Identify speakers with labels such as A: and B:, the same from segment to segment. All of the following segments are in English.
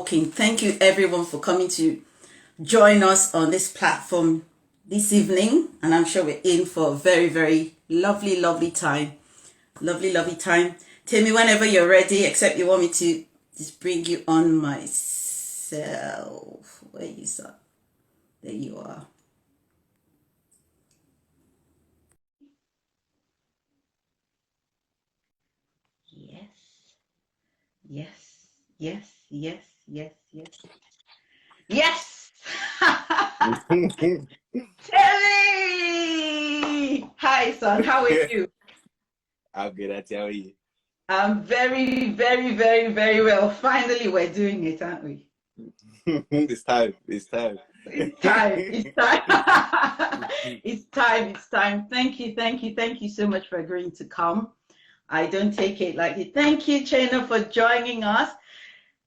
A: talking. Thank you everyone for coming to join us on this platform this evening. And I'm sure we're in for a very, very lovely, lovely time. Lovely, lovely time. Tell me whenever you're ready, except you want me to just bring you on myself. Where you are? There you are. Yes. Yes. Yes. Yes. Yes. Yes. Yes. Terry! Hi, son. How are you?
B: I'm good, I tell you.
A: I'm very, very, very, very well. Finally, we're doing it, aren't we?
B: It's time. It's time.
A: It's time. It's time. It's time. It's time. Thank you. Thank you. Thank you so much for agreeing to come. I don't take it lightly. Thank you, Chena, for joining us.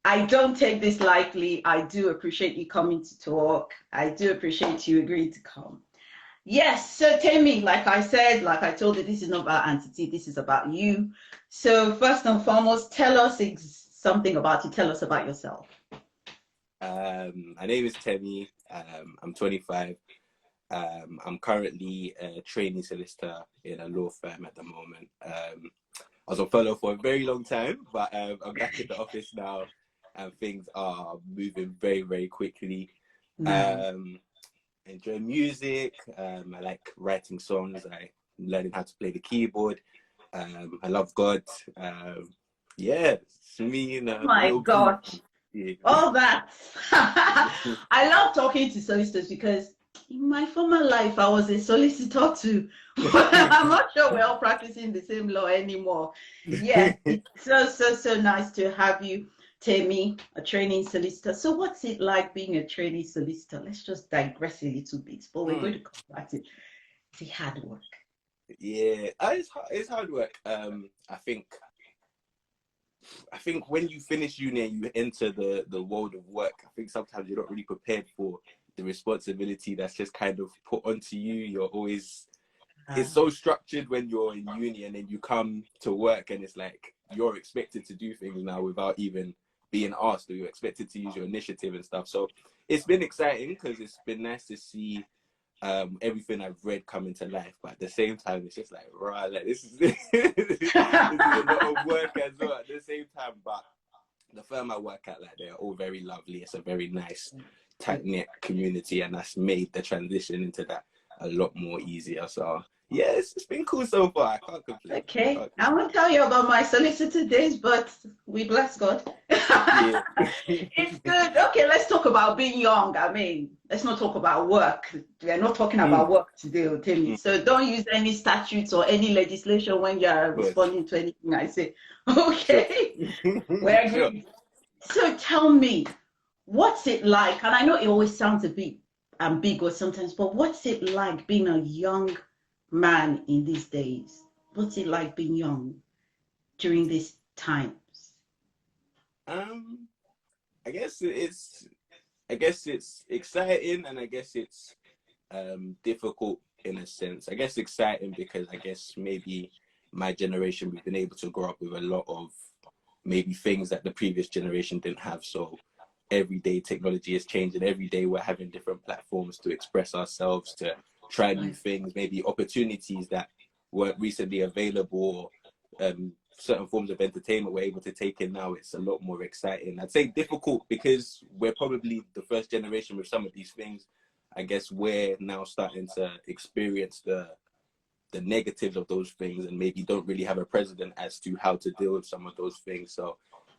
A: I don't take this lightly. I do appreciate you coming to talk. I do appreciate you agreeing to come. Yes, so Temi, like I said, like I told you, this is not about Aunty, this is about you. So first and foremost, tell us something about you. Tell us about yourself.
B: My name is Temi. I'm 25. I'm currently a trainee solicitor in a law firm at the moment. I was on furlough for a very long time, but I'm back in the office now, and things are moving very, very quickly.
A: Nice.
B: Enjoy music. I like writing songs. I'm learning how to play the keyboard. I love God. Yeah, it's me,
A: Oh my
B: little brief.
A: gosh,
B: Yeah.
A: all that. I love talking to solicitors because in my former life, I was a solicitor too. I'm not sure we're all practicing the same law anymore. Yes, it's so, so, so nice to have you, Temi, a training solicitor. So what's it like being a training solicitor? Let's just digress a little bit, but we're going to come back to the hard work.
B: Yeah, it's hard work. I think when you finish uni and you enter the world of work, I think sometimes you're not really prepared for the responsibility that's just kind of put onto you. You're always
A: Uh,
B: It's so structured when you're in uni and then you come to work and it's like you're expected to do things now without even being asked, or you're expected to use your initiative and stuff. So it's been exciting because it's been nice to see everything I've read come into life, but at the same time it's just like, right, like this is this is a lot of work as well at the same time. But the firm I work at, like, they're all very lovely. It's a very nice, tight knit community, and that's made the transition into that a lot more easier. So yeah, it's been cool so far. I can't complain. I
A: Okay,
B: can't
A: I
B: complain.
A: won't tell you about my solicitor days, but we bless God.
B: Yeah.
A: It's good. Okay, let's talk about being young. I mean, let's not talk about work. We're not talking
B: Mm,
A: about work today, Timmy.
B: mm,
A: So don't use any statutes or any legislation when you're
B: good.
A: responding to anything I say.
B: Sure.
A: Okay, we're
B: Sure.
A: agreed. So tell me, what's it like? And I know it always sounds a bit ambiguous sometimes, but what's it like being a young man in these days? What's it like being young during these times?
B: Um, I guess it's exciting, and I guess it's difficult in a sense. I guess exciting because I guess maybe my generation, we've been able to grow up with a lot of maybe things that the previous generation didn't have. So every day technology is changing. Every day we're having different platforms to express ourselves, to try new
A: Right.
B: things, maybe opportunities that weren't recently available, or certain forms of entertainment we're able to take in now. It's a lot more exciting. I'd say difficult because we're probably the first generation with some of these things. I guess we're now starting to experience the negatives of those things, and maybe don't really have a precedent as to how to deal with some of those things. So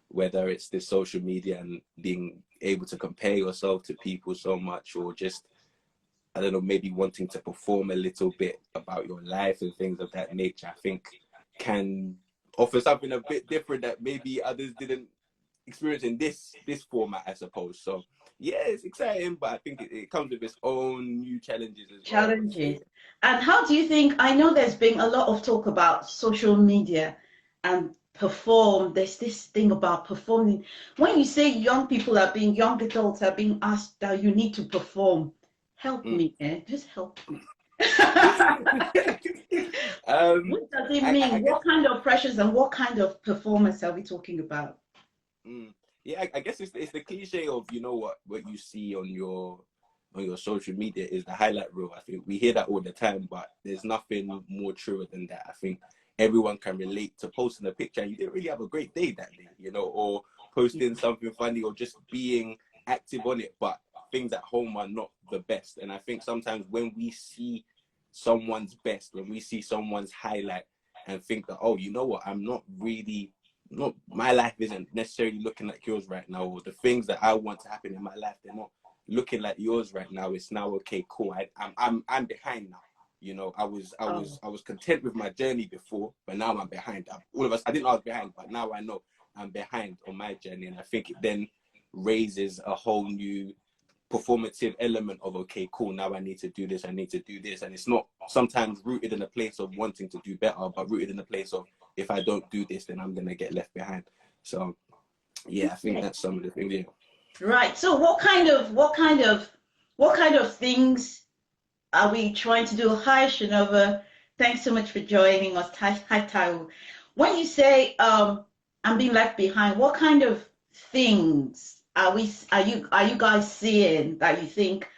B: whether it's this social media and being able to compare yourself to people so much, or just, I don't know, maybe wanting to perform a little bit about your life and things of that nature, I think can offer something a bit different that maybe others didn't experience in this format, I suppose. So yeah, it's exciting, but I think it comes with its own new challenges as well, I would say.
A: Challenges. And how do you think? I know there's been a lot of talk about social media and perform. There's this thing about performing. When you say young adults are being asked that you need to perform, help
B: Mm.
A: me, eh? Just help me.
B: um,
A: What does it
B: I
A: mean?
B: guess
A: What kind of pressures and what kind of performance are we talking about?
B: Mm. yeah, I guess it's the cliche of, you know, what you see on your social media is the highlight reel. I think we hear that all the time, but there's nothing more truer than that. I think everyone can relate to posting a picture and you didn't really have a great day that day, you know, or posting something funny or just being active on it, but things at home are not the best. And I think sometimes when we see someone's best, when we see someone's highlight and think that, oh, you know what, I'm not really not, my life isn't necessarily looking like yours right now, or the things that I want to happen in my life, they're not looking like yours right now. It's now okay, cool. I'm behind now. You know, I was content with my journey before, but now I'm behind. All of us, I didn't know I was behind, but now I know I'm behind on my journey, and I think it then raises a whole new performative element of, okay, cool, now I need to do this, I need to do this. And it's not sometimes rooted in a place of wanting to do better, but rooted in a place of, if I don't do this, then I'm gonna get left behind. So yeah, I think that's some of the things. Yeah.
A: Right. So what kind of things are we trying to do? Hi, Shanova. Thanks so much for joining us. Hi, Taiwo. When you say I'm being left behind, what kind of things are you guys seeing that you think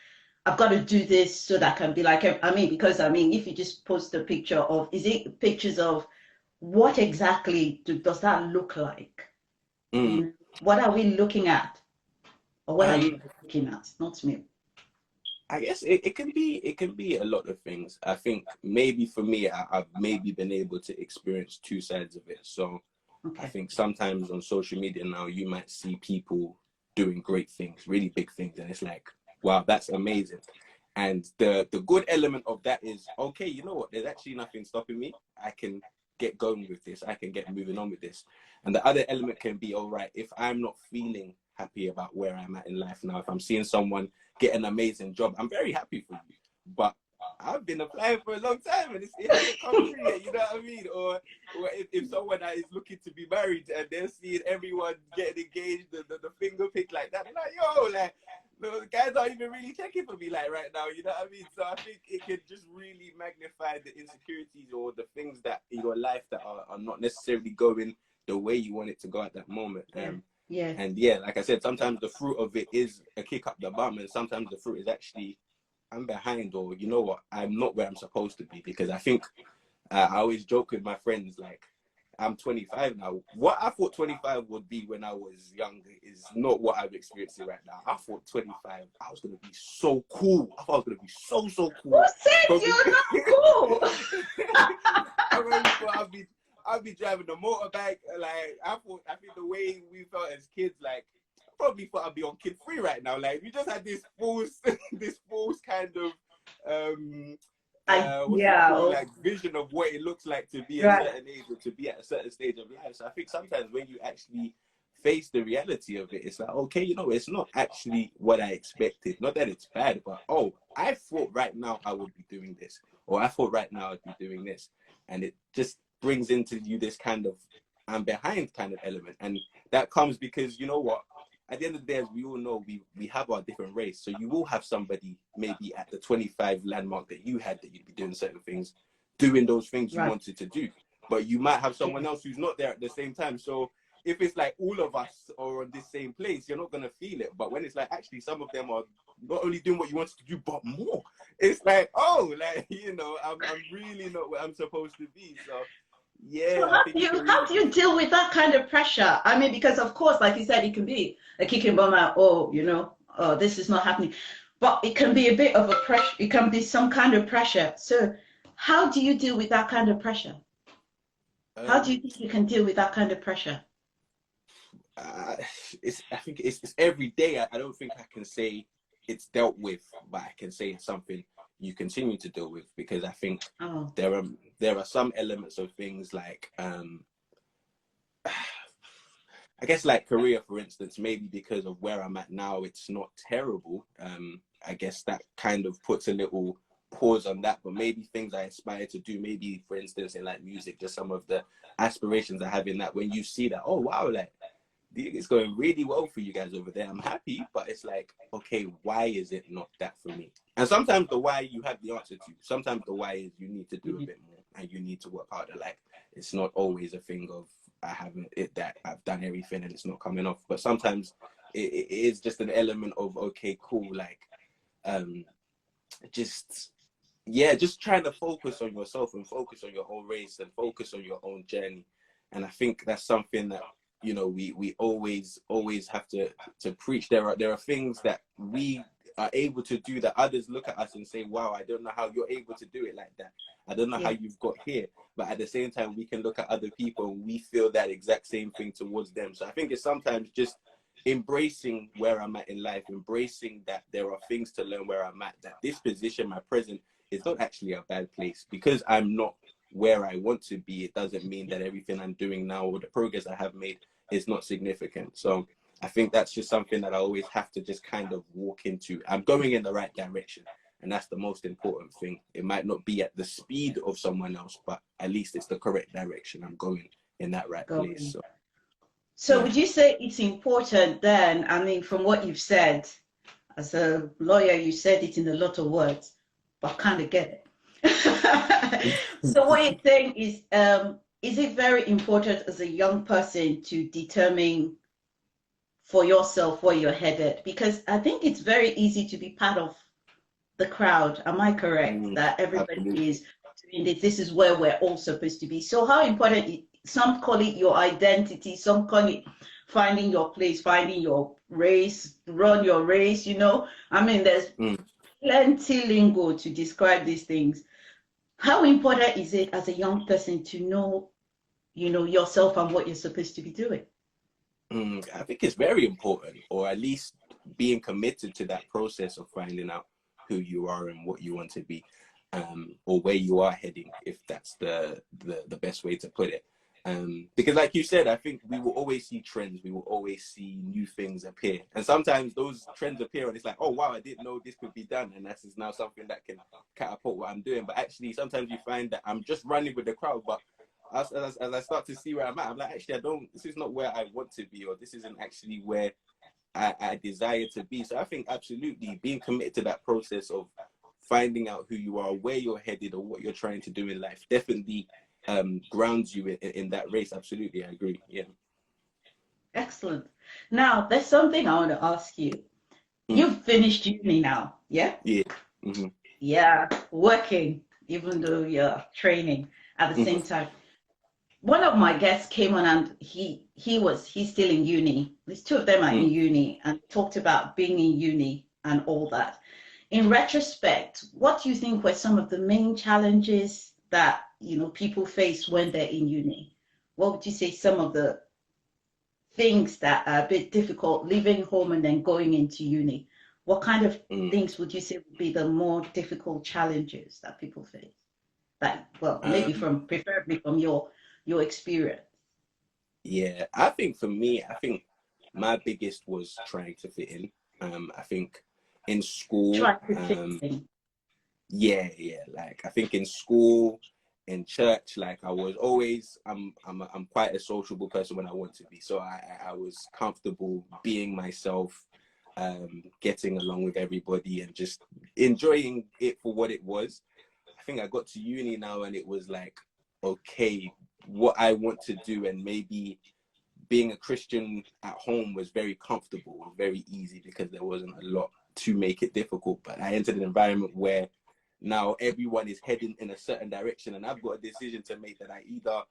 A: I've got to do this so that I can be like, I mean, because I mean, if you just post a picture of, is it pictures of what exactly does that look like? You know, what are we looking at? Or what are you looking at? Not me.
B: I guess it can be a lot of things. I think maybe for me, I've maybe been able to experience two sides of it. So I
A: Okay.
B: think sometimes on social media now, you might see people doing great things, really big things, and it's like, wow, that's amazing. And the good element of that is, okay, you know what? There's actually nothing stopping me. I can get going with this. I can get moving on with this. And the other element can be, all right, if I'm not feeling happy about where I'm at in life now, if I'm seeing someone get an amazing job, I'm very happy for you. But I've been applying for a long time and it hasn't come through yet, you know what I mean? Or if someone that is looking to be married and they're seeing everyone getting engaged, the finger pick like that, they're like, yo, like, the guys aren't even really checking for me like right now, you know what I mean? So I think it can just really magnify the insecurities or the things that in your life that are not necessarily going the way you want it to go at that moment.
A: Yeah.
B: And yeah, like I said, sometimes the fruit of it is a kick up the bum, and sometimes the fruit is actually, I'm behind, or you know what, I'm not where I'm supposed to be. Because I think I always joke with my friends, like, I'm 25 now. What I thought 25 would be when I was younger is not what I'm experiencing right now. I thought 25, I was going to be so cool. I thought I was going to be so
A: Who
B: cool.
A: said you're not cool?
B: I really thought I'd be driving the motorbike. Like, I think the way we felt as kids, like, I probably thought I'd be on Kid Free right now. Like, we just had this false, this false kind of, like vision of what it looks like to be a certain age or to be at a certain stage of life. So I think sometimes when you actually face the reality of it, it's like, okay, you know, it's not actually what I expected. Not that it's bad, but I thought right now I would be doing this, or I thought right now I'd be doing this, and it just brings into you this kind of I'm behind kind of element. And that comes because, you know what, at the end of the day, as we all know, we have our different race. So you will have somebody maybe at the 25 landmark that you had, that you'd be doing certain things, doing those things you wanted to do. But you might have someone else who's not there at the same time. So if it's like all of us are on this same place, you're not going to feel it. But when it's like, actually, some of them are not only doing what you wanted to do, but more. It's like, oh, like, you know, I'm really not where I'm supposed to be. So yeah.
A: So how do you deal with that kind of pressure? I mean, because of course, like you said, it can be a kicking bum out, you know, this is not happening. But it can be a bit of a pressure, it can be some kind of pressure. So how do you deal with that kind of pressure? How do you think you can deal with that kind of pressure?
B: I think it's every day. I don't think I can say it's dealt with, but I can say it's something you continue to deal with, because I think there are some elements of things like I guess like career, for instance, maybe because of where I'm at now, it's not terrible. I guess that kind of puts a little pause on that, but maybe things I aspire to do, maybe for instance in like music, just some of the aspirations I have in that, when you see that, oh wow, like it's going really well for you guys over there, I'm happy, but it's like, okay, why is it not that for me? And sometimes the why you have the answer to. Sometimes the why is you need to do a bit more and you need to work harder. Like, it's not always a thing of I haven't that I've done everything and it's not coming off. But sometimes it is just an element of, okay, cool, like just just trying to focus on yourself and focus on your own race and focus on your own journey. And I think that's something that, you know, we always have to preach. There are things that we are able to do that others look at us and say, wow, I don't know how you're able to do it like that. I don't know how you've got here. But at the same time, we can look at other people and we feel that exact same thing towards them. So I think it's sometimes just embracing where I'm at in life, embracing that there are things to learn where I'm at, that this position, my present, is not actually a bad place. Because I'm not where I want to be, it doesn't mean that everything I'm doing now or the progress I have made is not significant. So I think that's just something that I always have to just kind of walk into. I'm going in the right direction, and that's the most important thing. It might not be at the speed of someone else, but at least it's the correct direction. I'm going in that right place.
A: So would you say it's important then, I mean, from what you've said, as a lawyer, you said it in a lot of words, but I kind of get it. So what you're saying is it very important as a young person to determine for yourself where you're headed? Because I think it's very easy to be part of the crowd. Am I correct? That everybody
B: Absolutely.
A: is doing this. This is where we're all supposed to be. So how important, some call it your identity, some call it finding your place, finding your race, run your race, you know? I mean, there's plenty lingo to describe these things. How important is it as a young person to know, you know, yourself and what you're supposed to be doing?
B: I think it's very important, or at least being committed to that process of finding out who you are and what you want to be, or where you are heading, if that's the best way to put it. Because like you said, I think we will always see trends, we will always see new things appear. And sometimes those trends appear and it's like, oh wow, I didn't know this could be done. And that is now something that can catapult what I'm doing. But actually, sometimes you find that I'm just running with the crowd, but as I start to see where I'm at, I'm like, actually, this is not where I want to be, or this isn't actually where I desire to be. So I think absolutely being committed to that process of finding out who you are, where you're headed, or what you're trying to do in life definitely grounds you in that race. Absolutely, I agree. Yeah.
A: Excellent. Now, there's something I want to ask you. You've finished uni now, yeah?
B: Yeah.
A: Yeah, working, even though you're training at the same time. One of my guests came on and he's still in uni. These two of them are in uni and talked about being in uni and all that. In retrospect, what do you think were some of the main challenges that, you know, people face when they're in uni? What would you say some of the things that are a bit difficult leaving home and then going into uni? What kind of things would you say would be the more difficult challenges that people face? That, well, maybe preferably from your experience.
B: Yeah, I think for me, I think my biggest was trying to fit in. I think in school,
A: Try to fit in.
B: yeah, like I think in school, in church, like I was always, I'm quite a sociable person when I want to be. So I was comfortable being myself, getting along with everybody and just enjoying it for what it was. I think I got to uni now and it was like, okay, what I want to do, and maybe being a Christian at home was very comfortable, very easy because there wasn't a lot to make it difficult. But I entered an environment where now everyone is heading in a certain direction and I've got a decision to make, that I either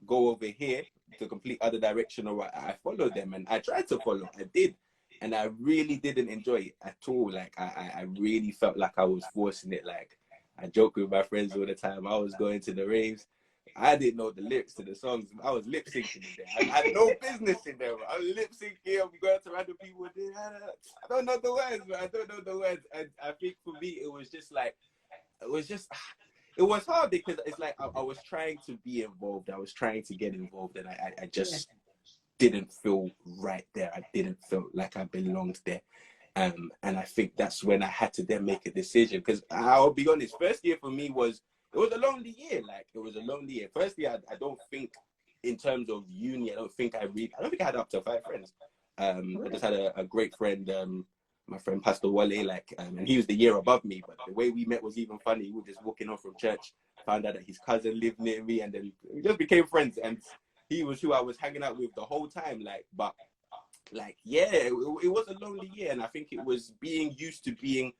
B: go over here to complete other direction or I follow them. And I tried to follow, I did. And I really didn't enjoy it at all. Like I really felt like I was forcing it. Like I joke with my friends all the time. I was going to the raves. I didn't know the lyrics to the songs. I was lip syncing in there. I had no business in there. I was lip syncing. I'm going to random people. I don't know the words, but I don't know the words. And I think for me, it was hard because it's like I was trying to be involved. I was trying to get involved, and I just didn't feel right there. I didn't feel like I belonged there. And I think that's when I had to then make a decision. Because I'll be honest, first year for me was a lonely year. Like it was a lonely year. First year, I don't think in terms of uni, I don't think I had up to 5 friends. I just had a great friend, my friend Pastor Wale, and he was the year above me. But the way we met was even funny. We were just walking on from church, found out that his cousin lived near me, and then we just became friends. And he was who I was hanging out with the whole time. Like, but like, yeah, it was a lonely year, and I think it was being used to being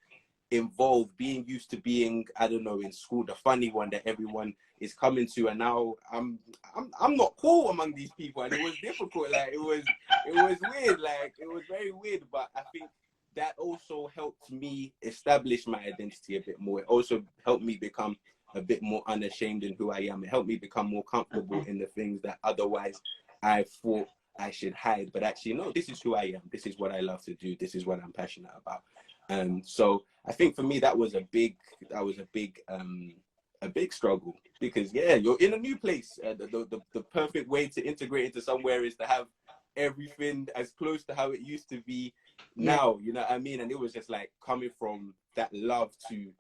B: involved, being used to being, I don't know, in school, the funny one that everyone is coming to, and now I'm not cool among these people, and it was difficult. Like, it was weird. Like, it was very weird, but I think that also helped me establish my identity a bit more. It also helped me become a bit more unashamed in who I am. It helped me become more comfortable in the things that otherwise I thought I should hide. But actually, no, this is who I am. This is what I love to do. This is what I'm passionate about. So I think for me that was a big struggle, because yeah, you're in a new place. The perfect way to integrate into somewhere is to have everything as close to how it used to be now. You know what I mean? And it was just like coming from that love to,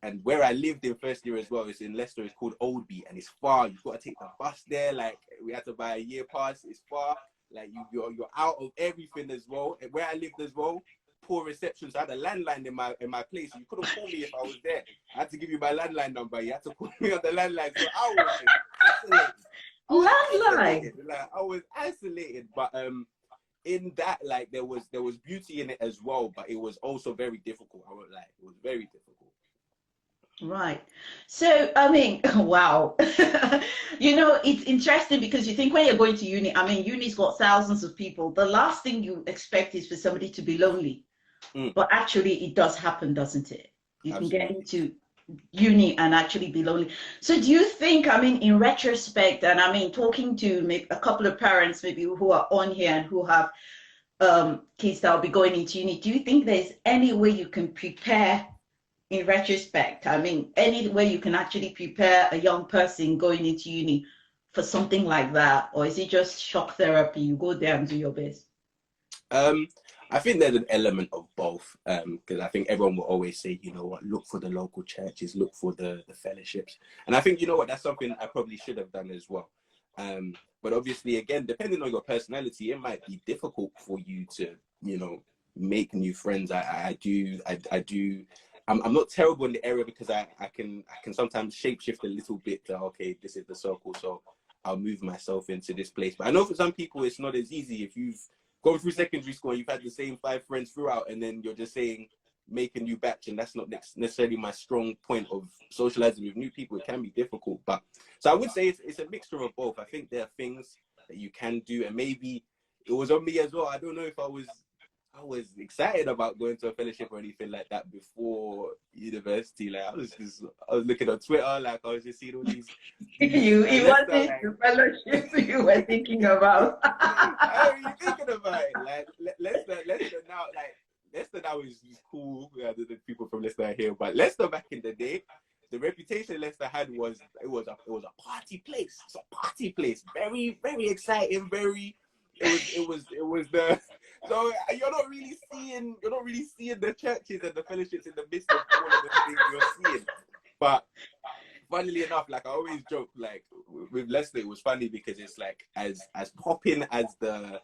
B: and where I lived in first year as well is in Leicester. It's called Oldby, and it's far. You've got to take the bus there. Like, we had to buy a year pass. It's far. Like, you're out of everything as well. And where I lived as well, poor reception. So I had a landline in my place. You couldn't call me if I was there. I had to give you my landline number. You had to call me on the landline. So I was isolated. Like, I was isolated. But in that, like, there was beauty in it as well. But it was also very difficult. I won't lie. It was very difficult.
A: Right. So, I mean, wow. It's interesting because you think when you're going to uni, I mean, uni's got thousands of people. The last thing you expect is for somebody to be lonely. But actually, it does happen, doesn't it? You Absolutely. Can get into uni and actually be lonely. So do you think, I mean, in retrospect, and I mean, talking to maybe a couple of parents maybe who are on here and who have kids that will be going into uni, do you think there's any way you can prepare in retrospect? I mean, any way you can actually prepare a young person going into uni for something like that? Or is it just shock therapy? You go there and do your best?
B: I think there's an element of both, because I think everyone will always say, you know what, look for the local churches, look for the fellowships. And I think, you know what, that's something I probably should have done as well. But obviously, again, depending on your personality, it might be difficult for you to, you know, make new friends. I'm not terrible in the area because I can sometimes shapeshift a little bit to, okay, this is the circle, so I'll move myself into this place. But I know for some people it's not as easy. If you've gone through secondary school and you've had the same 5 friends throughout, and then you're just saying make a new batch, and that's not necessarily my strong point of socializing with new people, it can be difficult. But so I would say it's a mixture of both. I think there are things that you can do, and maybe it was on me as well. I don't know if I was excited about going to a fellowship or anything like that before university. Like, I was looking on Twitter, like I was just seeing all these.
A: It wasn't the fellowship you were thinking about.
B: How are you thinking about it? Like, Leicester now, like Leicester now is cool. Yeah, the people from Leicester are here, but Leicester back in the day, the reputation Leicester had was it was a party place. It's a party place. Very, very exciting. It was the. So you're not really seeing the churches and the fellowships in the midst of all of the things you're seeing. But funnily enough, like I always joke, like with Leicester, it was funny because it's like as popping as the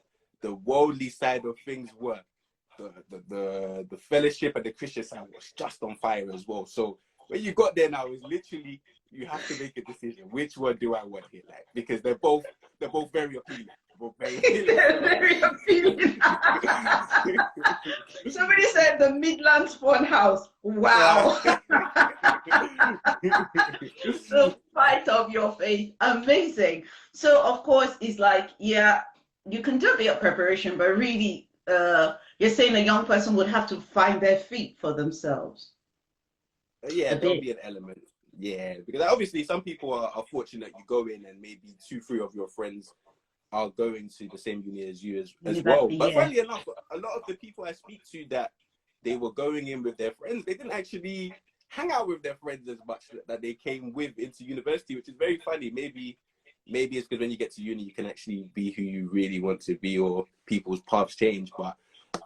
B: worldly side of things were, the fellowship and the Christian side was just on fire as well. So when you got there now, it's literally you have to make a decision. Which one do I want here? Like, because they're both very appealing.
A: Very appealing. Somebody said the Midlands Fun House. Wow. So fight of your faith. Amazing. So of course it's like, yeah, you can do a bit of preparation, but really you're saying a young person would have to find their feet for themselves.
B: Yeah, there'll be an element. Yeah, because obviously some people are fortunate. You go in and maybe 2-3 of your friends are going to the same uni as you as well. But funnily enough, a lot of the people I speak to that they were going in with their friends, they didn't actually hang out with their friends as much that they came with into university, which is very funny. Maybe it's because when you get to uni, you can actually be who you really want to be, or people's paths change. But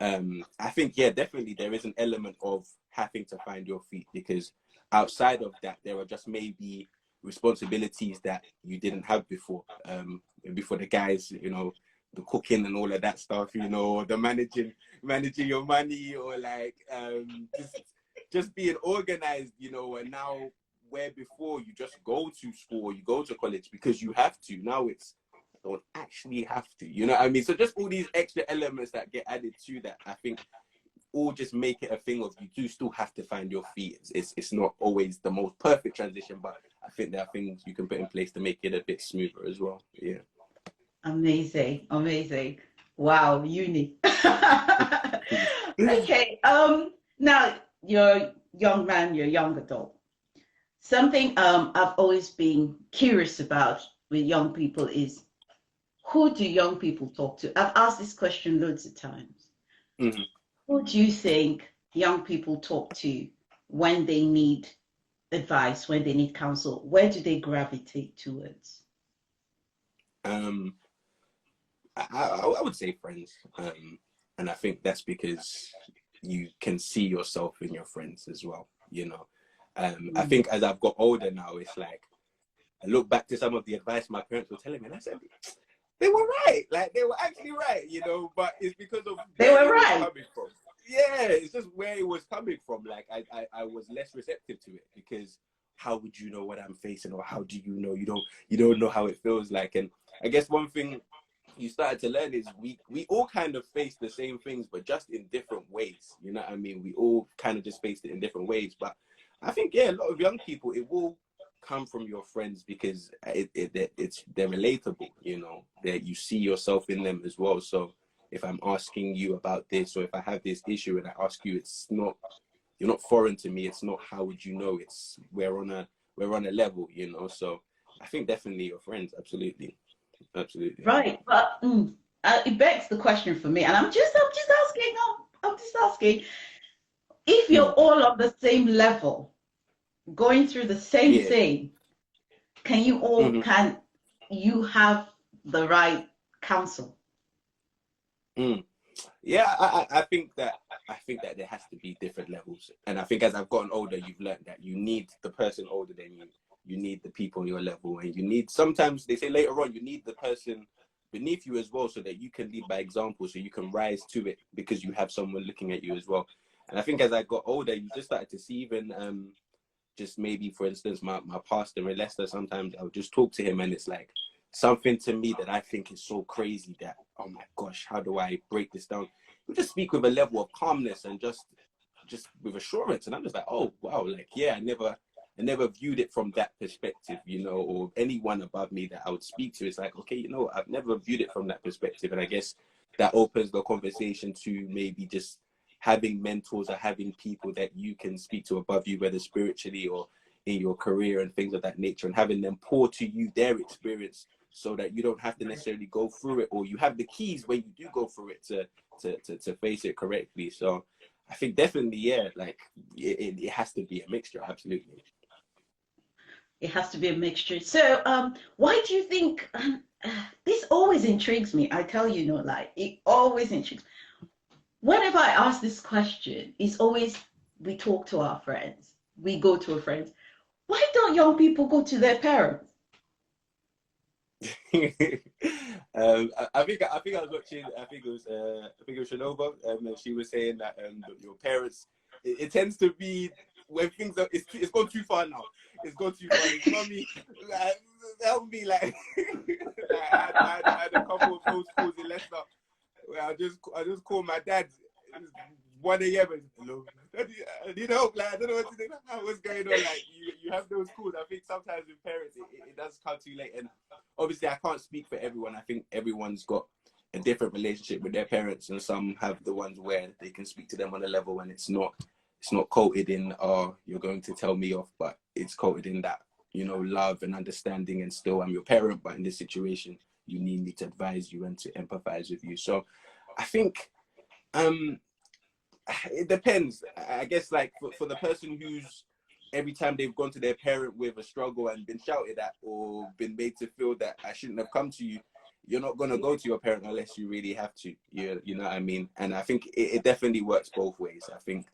B: I think, yeah, definitely there is an element of having to find your feet, because outside of that, there are just maybe responsibilities that you didn't have before. Before the guys, you know, the cooking and all of that stuff, you know, or the managing your money, or like just being organized, you know. And now, where before you just go to school, you go to college because you have to. Now it's don't actually have to. You know what I mean? So just all these extra elements that get added to that, I think, all just make it a thing of you do still have to find your feet. It's not always the most perfect transition, but I think there are things you can put in place to make it a bit smoother as well. Yeah.
A: Amazing, amazing. Wow, uni. Okay. Now you're a young man, you're a young adult. Something I've always been curious about with young people is, who do young people talk to? I've asked this question loads of times.
B: Mm-hmm.
A: Who do you think young people talk to when they need advice, when they need counsel? Where do they gravitate towards?
B: I would say friends, and I think that's because you can see yourself in your friends as well. You know, I think as I've got older now, it's like I look back to some of the advice my parents were telling me, and I said they were right. Like they were actually right. You know, but it's because of
A: They
B: where
A: were
B: it was
A: right.
B: coming from. Yeah, it's just where it was coming from. Like I was less receptive to it because how would you know what I'm facing, or how do you know? You don't know how it feels like. And I guess one thing you started to learn is we all kind of face the same things, but just in different ways. You know what I mean? We all kind of just faced it in different ways. But I think, yeah, a lot of young people, it will come from your friends because they're relatable, you know, that you see yourself in them as well. So if I'm asking you about this, or if I have this issue and I ask you, you're not foreign to me. It's not, how would you know? It's, we're on a level, you know? So I think definitely your friends. Absolutely. Absolutely.
A: Right, but it begs the question for me, and I'm just asking, if you're all on the same level, going through the same
B: Yeah.
A: thing, can you have the right counsel?
B: Yeah, I think that there has to be different levels, and I think as I've gotten older, you've learned that you need the person older than you. You need the people on your level, and you need, sometimes they say later on, you need the person beneath you as well, so that you can lead by example, so you can rise to it because you have someone looking at you as well. And I think as I got older, you just started to see even just maybe, for instance, my pastor in Leicester, sometimes I would just talk to him and it's like something to me that I think is so crazy that, oh my gosh, how do I break this down? We just speak with a level of calmness and just with assurance. And I'm just like, oh, wow, like, yeah, I never viewed it from that perspective, you know, or anyone above me that I would speak to. It's like, okay, you know, I've never viewed it from that perspective. And I guess that opens the conversation to maybe just having mentors or having people that you can speak to above you, whether spiritually or in your career and things of that nature, and having them pour to you their experience so that you don't have to necessarily go through it, or you have the keys when you do go through it to face it correctly. So I think definitely, yeah, like it has to be a mixture. Absolutely.
A: It has to be a mixture. So, why do you think this always intrigues me? I tell you, no lie, it always intrigues me. Whenever I ask this question, it's always, we talk to our friends, we go to our friends. Why don't young people go to their parents?
B: I think I was watching. I think it was Shanova, and she was saying that your parents. It tends to be when things are. It's gone too far now. It's gone too far. It's mommy, like, help me, like. I had a couple of those calls in Leicester where I just called my dad. It was 1 a.m. and hello, I need help. Like, I don't know what to do. What's going on? Like, you have those calls. I think sometimes with parents, it does come too late. And obviously, I can't speak for everyone. I think everyone's got a different relationship with their parents, and some have the ones where they can speak to them on a level, and it's not coated in, oh, you're going to tell me off, but it's coated in that, you know, love and understanding, and still I'm your parent, but in this situation, you need me to advise you and to empathize with you. So I think it depends. I guess, like, for the person who's every time they've gone to their parent with a struggle and been shouted at or been made to feel that I shouldn't have come to you, you're not going to go to your parent unless you really have to. You know what I mean? And I think it definitely works both ways. I think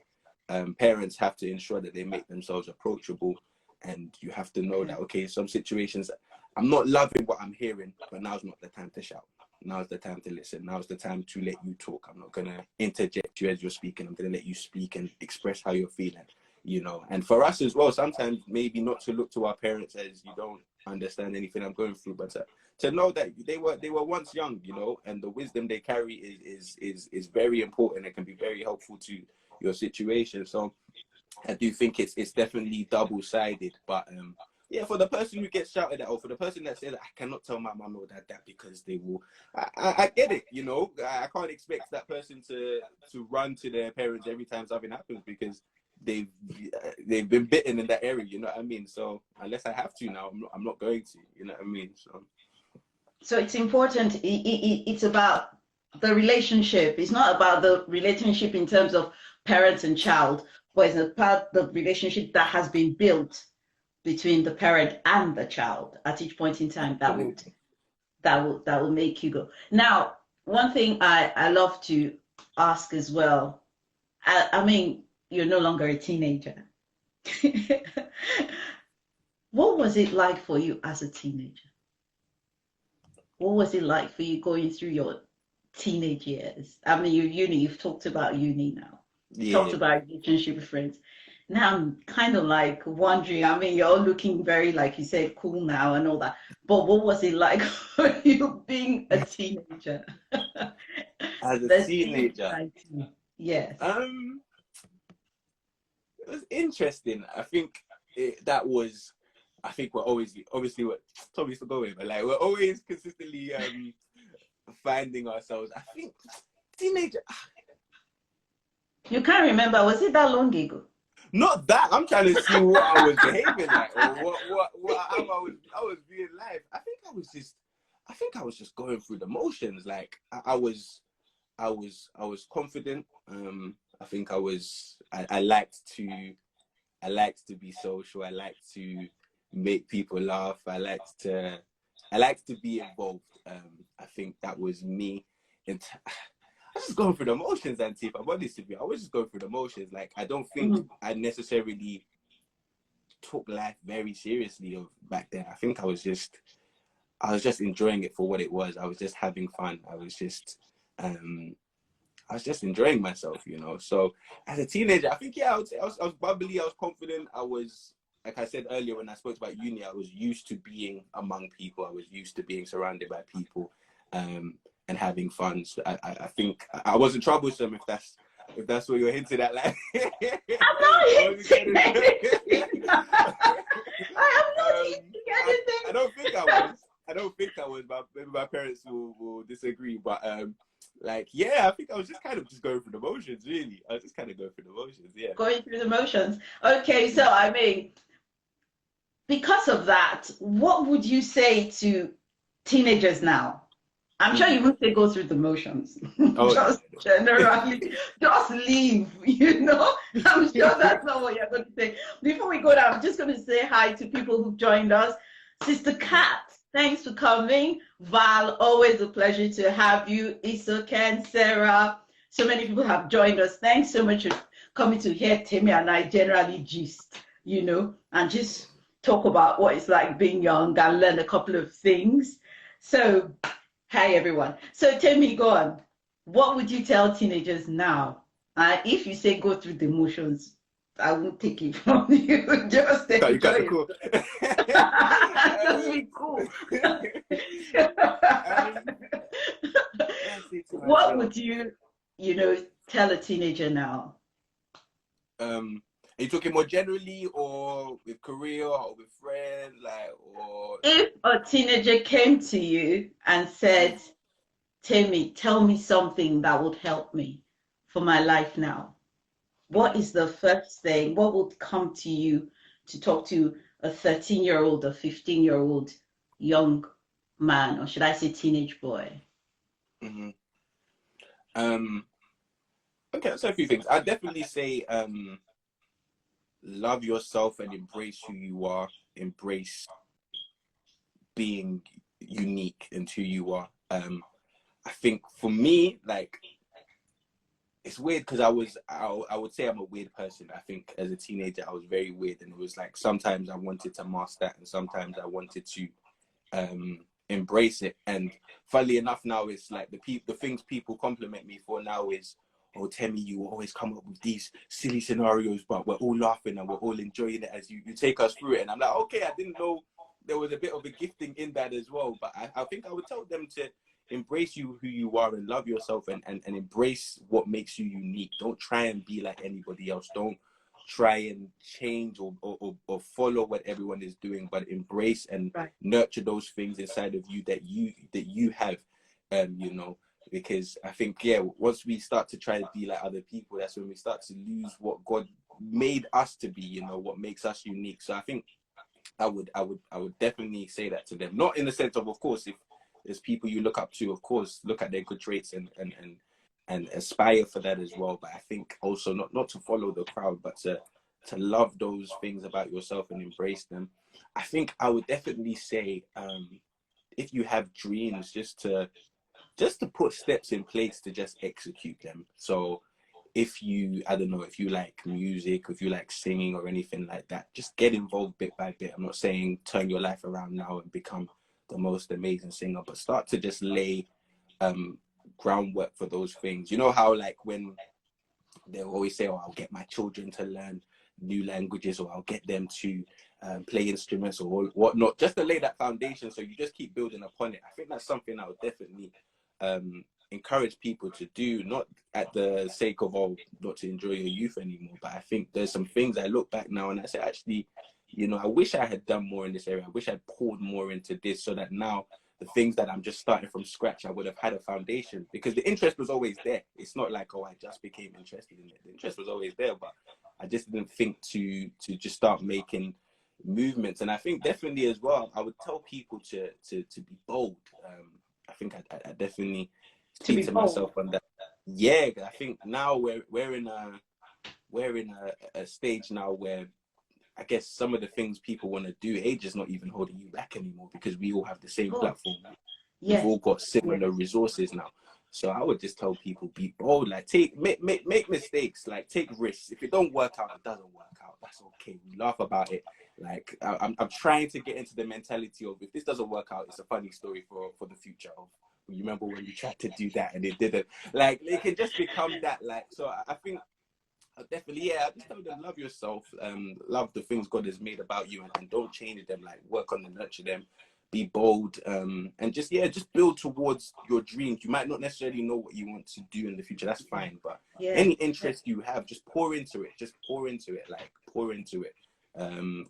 B: parents have to ensure that they make themselves approachable, and you have to know that, okay, some situations, I'm not loving what I'm hearing, but now's not the time to shout. Now's the time to listen. Now's the time to let you talk. I'm not going to interject you as you're speaking. I'm going to let you speak and express how you're feeling, you know. And for us as well, sometimes maybe not to look to our parents as, you don't understand anything I'm going through, but to know that they were once young, you know, and the wisdom they carry is very important and can be very helpful to your situation. So I do think it's definitely double-sided, but yeah, for the person who gets shouted at, or for the person that says I cannot tell my mum or dad that because they will, I get it, you know. I can't expect that person to run to their parents every time something happens because they've been bitten in that area, you know what I mean? So unless I have to now, I'm not going to, you know what I mean?
A: So it's important. It's about the relationship. It's not about the relationship in terms of parents and child, but it's about the relationship that has been built between the parent and the child at each point in time that will make you go. Now, one thing I love to ask as well, I mean, you're no longer a teenager. What was it like for you as a teenager? What was it like for you going through your teenage years? I mean, you've talked about uni now.
B: Yeah.
A: Talked about relationship with friends. Now I'm kind of like wondering, I mean, you're all looking very, like you said, cool now and all that. But what was it like for you being a teenager?
B: As a teenager?
A: Yes.
B: It was interesting. I think I think we're always, obviously, what Tommy's to go with, but like we're always consistently finding ourselves. I think teenager.
A: You can't remember, was it that long ago?
B: Not that. I'm trying to see what I was behaving like, or how I was being live. I think I was just going through the motions. Like I was confident. I think I liked to be social. I liked to make people laugh. I liked to be involved. I think that was me. I was just going through the motions, Aunty. If I'm honest with you, I was just going through the motions. Like I don't think I necessarily took life very seriously back then. I think I was just enjoying it for what it was. I was just having fun. I was just enjoying myself, you know. So as a teenager, I think I would say I was bubbly. I was confident. I was, like I said earlier when I spoke about uni, I was used to being among people. I was used to being surrounded by people. And having fun. So I think I wasn't troublesome, if that's what you're hinting at. Like
A: I'm not hinting anything. I am not hinting anything.
B: I don't think I was, but maybe my parents will disagree. But like, yeah, I think I was just kind of just going through the motions, really. I was just kind of going through the motions, yeah.
A: Going through the motions. Okay, so I mean, because of that, what would you say to teenagers now? I'm sure you won't say go through the motions.
B: Oh,
A: just generally, just leave, you know? I'm sure that's not what you're going to say. Before we go down, I'm just going to say hi to people who've joined us. Sister Kat, thanks for coming. Val, always a pleasure to have you. Issa, Ken, Sarah, so many people have joined us. Thanks so much for coming to hear Temi and I generally gist, you know, and just talk about what it's like being young and learn a couple of things. So, hi, everyone. So, Temi, go on. What would you tell teenagers now? If you say go through the motions, I won't take it from you. Just enjoy it.
B: Cool.
A: Just be cool. What would you tell a teenager now?
B: Are you talking more generally, or with career, or with friends, like, or?
A: If a teenager came to you and said, Temi, tell me something that would help me for my life now, what is the first thing? What would come to you to talk to a 13-year-old, a 15-year-old young man, or should I say teenage boy?
B: Mm-hmm. Okay, so a few things. I'd definitely say love yourself and embrace who you are. Embrace being unique and who you are. I think for me, like, it's weird because I would say I'm a weird person. I think as a teenager, I was very weird, and it was like sometimes I wanted to mask that, and sometimes I wanted to embrace it. And funnily enough, now it's like the things people compliment me for now is, oh, Temi, you always come up with these silly scenarios, but we're all laughing and we're all enjoying it as you take us through it. And I'm like, okay, I didn't know there was a bit of a gifting in that as well. But I think I would tell them to embrace you who you are and love yourself and embrace what makes you unique. Don't try and be like anybody else. Don't try and change or follow what everyone is doing, but embrace and nurture those things inside of you that you have, you know, because I think, yeah, once we start to try to be like other people, that's when we start to lose what God made us to be, you know, what makes us unique. So I think I would definitely say that to them. Not in the sense of course, if there's people you look up to, of course, look at their good traits and aspire for that as well. But I think also not to follow the crowd, but to love those things about yourself and embrace them. I think I would definitely say, if you have dreams, just to put steps in place to just execute them. So if you, I don't know, if you like music, if you like singing or anything like that, just get involved bit by bit. I'm not saying turn your life around now and become the most amazing singer, but start to just lay groundwork for those things. You know how like when they'll always say, oh, I'll get my children to learn new languages, or I'll get them to play instruments or whatnot, just to lay that foundation so you just keep building upon it. I think that's something I would definitely encourage people to do, not at the sake of, oh, not to enjoy your youth anymore, but I think there's some things I look back now and I say, actually, you know, I wish I had done more in this area. I wish I'd poured more into this, so that now the things that I'm just starting from scratch, I would have had a foundation, because the interest was always there. It's not like, oh, I just became interested in it. The interest was always there, but I just didn't think to just start making movements. And I think definitely as well, I would tell people to be bold. I think I definitely speak to myself on that. Yeah, I think now we're in a stage now where I guess some of the things people want to do, age is not even holding you back anymore, because we all have the same platform. We've all got similar resources now. So I would just tell people, be bold, like make mistakes, like take risks. If it don't work out, it doesn't work out. That's okay. We laugh about it. Like I'm trying to get into the mentality of, if this doesn't work out, it's a funny story for the future of, you remember when you tried to do that and it didn't. Like it can just become that. Like, so I think definitely, yeah, I just tell them, love yourself, love the things God has made about you, and don't change them. Like, work on them, nurture them, be bold, and just build towards your dreams. You might not necessarily know what you want to do in the future, that's fine, but any interest you have, just pour into it. Like, pour into it.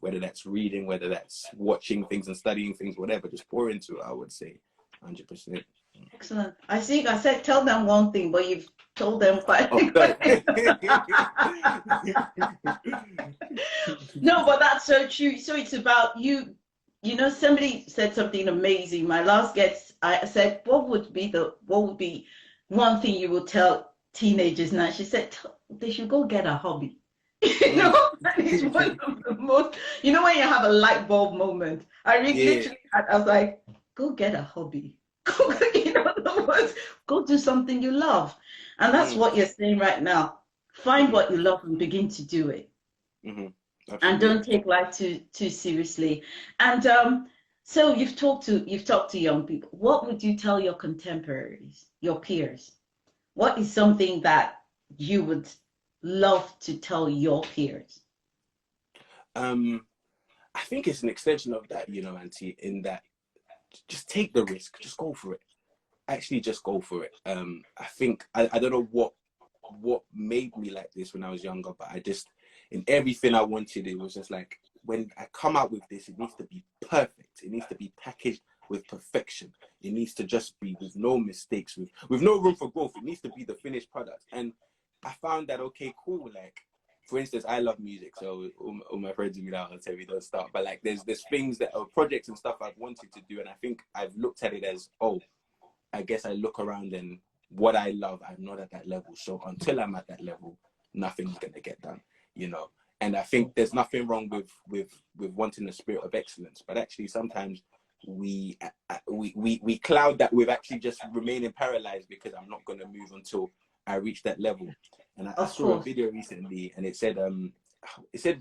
B: Whether that's reading, whether that's watching things and studying things, whatever, just pour into it, I would say 100%.
A: Excellent. I think I said tell them one thing, but you've told them quite. No, but that's so true. So it's about you. You know, somebody said something amazing. My last guest, I said, what would be one thing you would tell teenagers now? She said they should go get a hobby. You know, it's one of the most. You know, when you have a light bulb moment, I literally, I was like, go get a hobby. In other words, go do something you love. And that's what you're saying right now. Find what you love and begin to do it. And don't take life too seriously. And so you've talked to young people. What would you tell your contemporaries, your peers? What is something that you would love to tell your peers?
B: I think it's an extension of that, you know, Auntie, in that just take the risk, just go for it. Actually, just go for it. I think I don't know what made me like this when I was younger, but I just, in everything I wanted, it was just like, when I come out with this, it needs to be perfect. It needs to be packaged with perfection. It needs to just be with no mistakes, with no room for growth. It needs to be the finished product. And I found that, okay, cool. Like, for instance, I love music, so all my friends will be like, I'll tell you, don't start. But like, there's things that are projects and stuff I've wanted to do, and I think I've looked at it as, oh, I guess I look around and what I love, I'm not at that level. So until I'm at that level, nothing's gonna get done, you know. And I think there's nothing wrong with wanting the spirit of excellence, but actually sometimes we cloud that with actually just remaining paralyzed, because I'm not gonna move until I reach that level. And I saw a video recently, and it said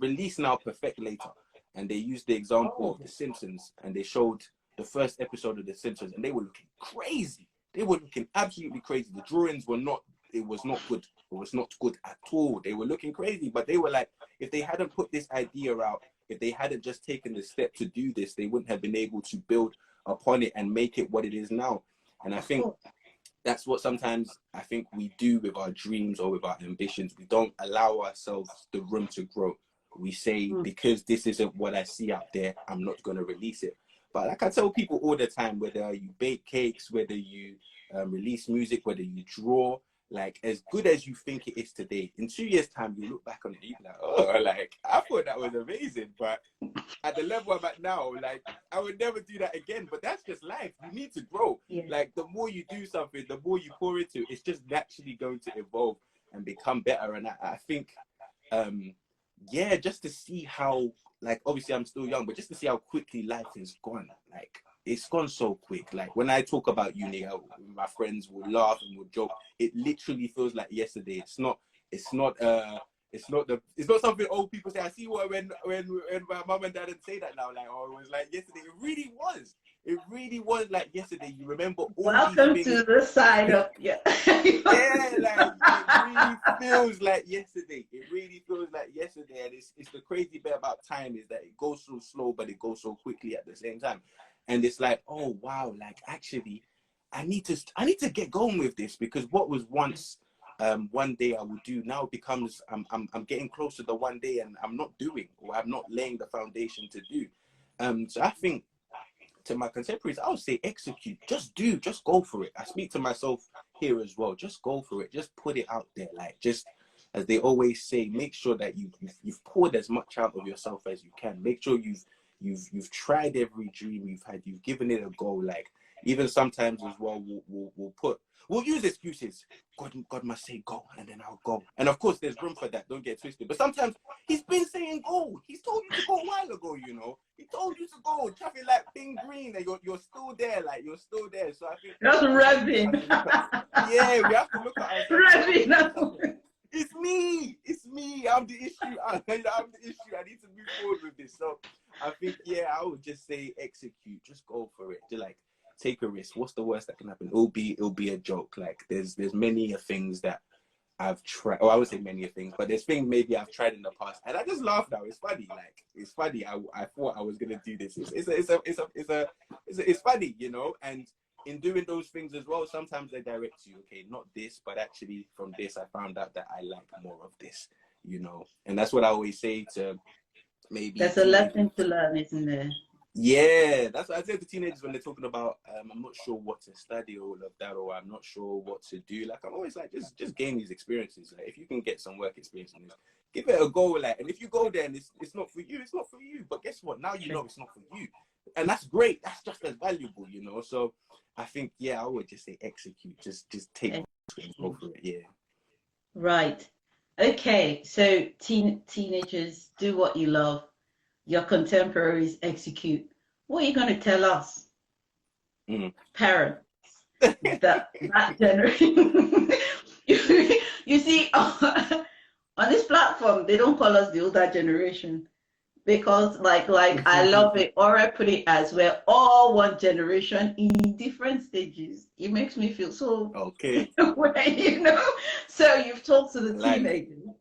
B: release now, perfect later. And they used the example of The Simpsons, and they showed the first episode of The Simpsons, and they were looking crazy. They were looking absolutely crazy. The drawings were not, it was not good. It was not good at all. They were looking crazy, but they were like, if they hadn't put this idea out if they hadn't just taken the step to do this, they wouldn't have been able to build upon it and make it what it is now. And I think that's what sometimes I think we do with our dreams or with our ambitions. We don't allow ourselves the room to grow. We say, because this isn't what I see out there, I'm not going to release it. But like I tell people all the time, whether you bake cakes, whether you release music, whether you draw, like, as good as you think it is today, in 2 years' time, you look back on it, you're like, oh, like, I thought that was amazing. But at the level I'm at now, like, I would never do that again. But that's just life. You need to grow. Yeah. Like, the more you do something, the more you pour into it, it's just naturally going to evolve and become better. And I think, yeah, just to see how, like, obviously I'm still young, but just to see how quickly life has gone. Like, it's gone so quick. Like, when I talk about uni, my friends will laugh and will joke. It literally feels like yesterday. It's not something old people say. I see when my mum and dad didn't say that now, like, oh, it was like yesterday. It really was like yesterday. You remember all
A: Welcome
B: these
A: to the side of
B: yeah, like, it really feels like yesterday. It really feels like yesterday. And it's the crazy bit about time is that it goes so slow, but it goes so quickly at the same time. And it's like, oh wow, like, actually, I need to get going with this, because what was once one day I will do now becomes I'm getting closer to one day and I'm not doing, or I'm not laying the foundation to do. So I think, to my contemporaries, I would say execute. Just do. Just go for it. I speak to myself here as well. Just go for it. Just put it out there. Like, just, as they always say, make sure that you've poured as much out of yourself as you can. Make sure you've tried every dream you've had. You've given it a go. Like, even sometimes as well, we'll use excuses. God must say go, and then I'll go. And of course, there's room for that. Don't get twisted. But sometimes he's been saying go. He's told you to go a while ago. You know, he told you to go. Traffic light being green, and you're still there. Like, you're still there. So I think
A: that's revving.
B: Yeah, we have to look at ourselves.
A: Revving.
B: It's me. I'm the issue. I'm the issue. I need to move forward with this. So I think, yeah, I would just say execute. Just go for it. Just, like, take a risk. What's the worst that can happen? It'll be a joke. Like, there's many things that I've tried. Oh, I would say many things, but there's things maybe I've tried in the past, and I just laugh now. It's funny. Like, it's funny. I thought I was gonna do this. It's funny, you know. And in doing those things as well, sometimes they direct you. Okay, not this, but actually from this, I found out that I like more of this. You know, and that's what I always say to maybe.
A: There's a lesson to learn, isn't there?
B: Yeah, that's what I say to teenagers when they're talking about, I'm not sure what to study or all of that, or I'm not sure what to do. Like, I'm always like, just gain these experiences. Like, if you can get some work experience in this, give it a go. Like, and if you go there and it's not for you, it's not for you. But guess what? Now you know it's not for you. And that's great. That's just as valuable, you know? So I think, yeah, I would just say execute. Just take it and go for it, yeah.
A: Right. Okay, so teenagers, do what you love. Your contemporaries, execute. What are you going to tell us, parents, that generation? you see, on this platform, they don't call us the older generation, because like I love it. Ora put it as we're all one generation in different stages. It makes me feel so
B: okay.
A: You know. So you've talked to the teenagers.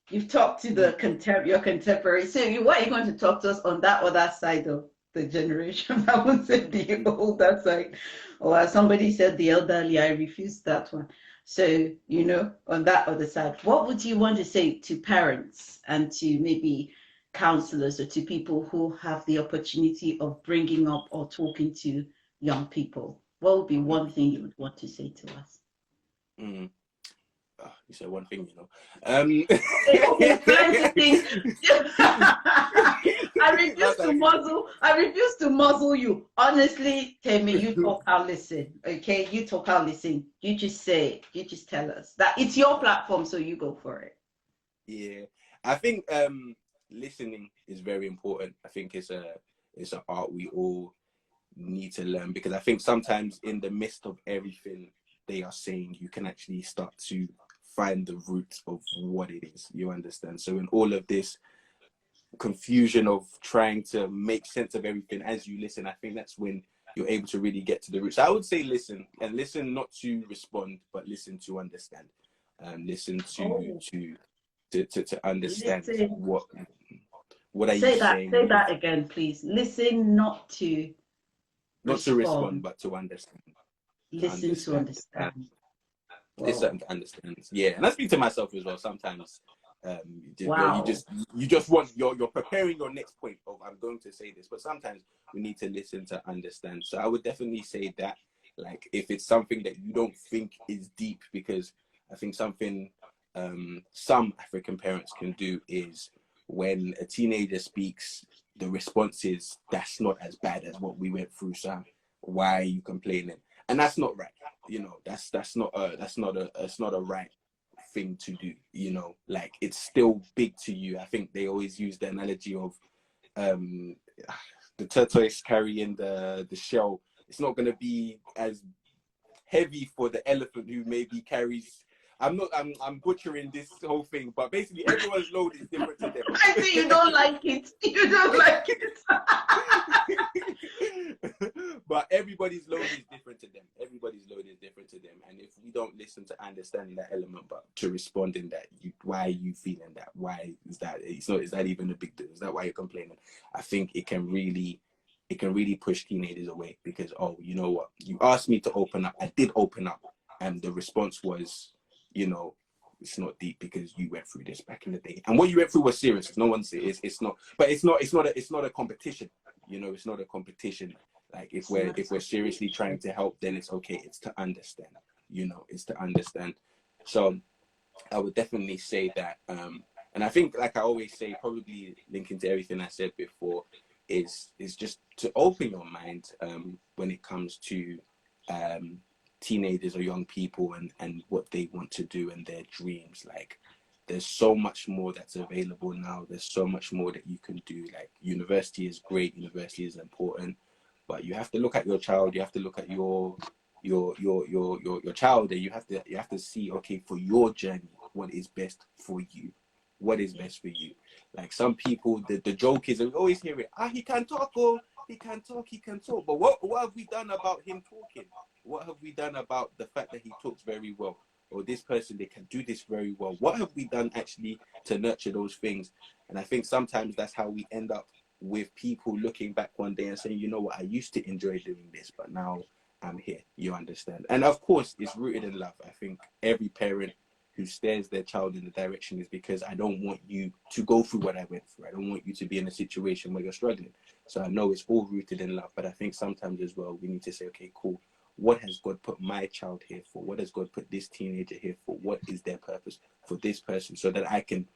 A: You've talked to your contemporary. So what are you going to talk to us on that other side of the generation? I won't say the older side. Or as somebody said, the elderly. I refuse that one. So, you know, on that other side, what would you want to say to parents and to maybe counselors, or to people who have the opportunity of bringing up or talking to young people? What would be one thing you would want to say to us?
B: You said one thing, you know.
A: Plenty things. I refuse to muzzle you. Honestly, Temi, you talk, I'll listen. Okay, you talk, I'll listen. You just say, you just tell us that it's your platform, so you go for it.
B: Yeah, I think listening is very important. I think it's an art we all need to learn, because I think sometimes in the midst of everything they are saying, you can actually start to find the root of what it is, you understand? So in all of this confusion of trying to make sense of everything as you listen, I think that's when you're able to really get to the roots. So I would say listen, and listen not to respond, but listen to understand. Listen to understand What are you
A: Say that.
B: saying?
A: Say that again, please. Listen, not to
B: Not to respond,
A: respond.
B: but to understand.
A: Listen to understand.
B: Listen to understand. Yeah, and I speak to myself as well sometimes. You
A: Wow.
B: just want you're preparing your next point of I'm going to say this, but sometimes we need to listen to understand. So I would definitely say that, like, if it's something that you don't think is deep, because I think something some African parents can do is when a teenager speaks, the response is, that's not as bad as what we went through, so why are you complaining? And that's not right. You know, that's not a right thing to do. You know, like, it's still big to you. I think they always use the analogy of um the tortoise carrying the shell. It's not going to be as heavy for the elephant who maybe carries. I'm butchering this whole thing, but basically everyone's load is different to them.
A: I see you don't like it. You don't like it.
B: But everybody's load is different to them. Everybody's load is different to them. And if we don't listen to understanding that element, but to responding that, why are you feeling that? Why is that? It's not. Is that even a big deal? Is that why you're complaining? I think it can really push teenagers away, because, oh, you know what? You asked me to open up. I did open up, and the response was, you know, it's not deep because you went through this back in the day, and what you went through was serious. No one's it's not, but it's not a competition. You know, it's not a competition. Like, if we're seriously trying to help, then it's okay. It's to understand. You know, it's to understand. So I would definitely say that. And I think, like I always say, probably linking to everything I said before, is just to open your mind when it comes to teenagers or young people and what they want to do and their dreams. Like, there's so much more that's available now. There's so much more that you can do. Like, university is great, university is important, but you have to look at your child. You have to look at your child, and you have to see, okay, for your journey, what is best for you. What is best for you? Like, some people, the joke is, and we always hear it, he can talk, oh, he can talk. But what have we done about him talking? What have we done about the fact that he talks very well? Or this person, they can do this very well. What have we done actually to nurture those things? And I think sometimes that's how we end up with people looking back one day and saying, you know what, I used to enjoy doing this, but now I'm here. You understand? And of course, it's rooted in love. I think every parent who steers their child in the direction is because I don't want you to go through what I went through. I don't want you to be in a situation where you're struggling. So I know it's all rooted in love, but I think sometimes as well, we need to say, okay, cool. What has God put my child here for? What has God put this teenager here for? What is their purpose for this person? So that I can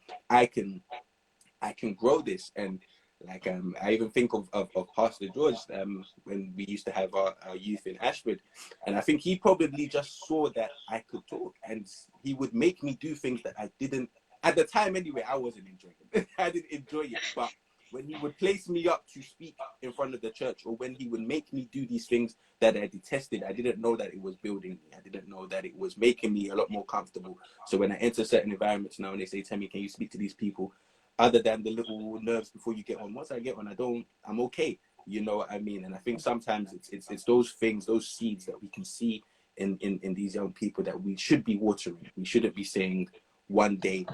B: grow this. And like, I even think of Pastor George, when we used to have our youth in Ashford, and I think he probably just saw that I could talk, and he would make me do things that I didn't, at the time anyway, I wasn't enjoying it. I didn't enjoy it, but when he would place me up to speak in front of the church, or when he would make me do these things that I detested, I didn't know that it was building me. I didn't know that it was making me a lot more comfortable. So when I enter certain environments now and they say, Temi, can you speak to these people? Other than the little nerves before you get on, once I get on, I'm okay. You know what I mean? And I think sometimes it's those things, those seeds that we can see in these young people that we should be watering. We shouldn't be saying one day,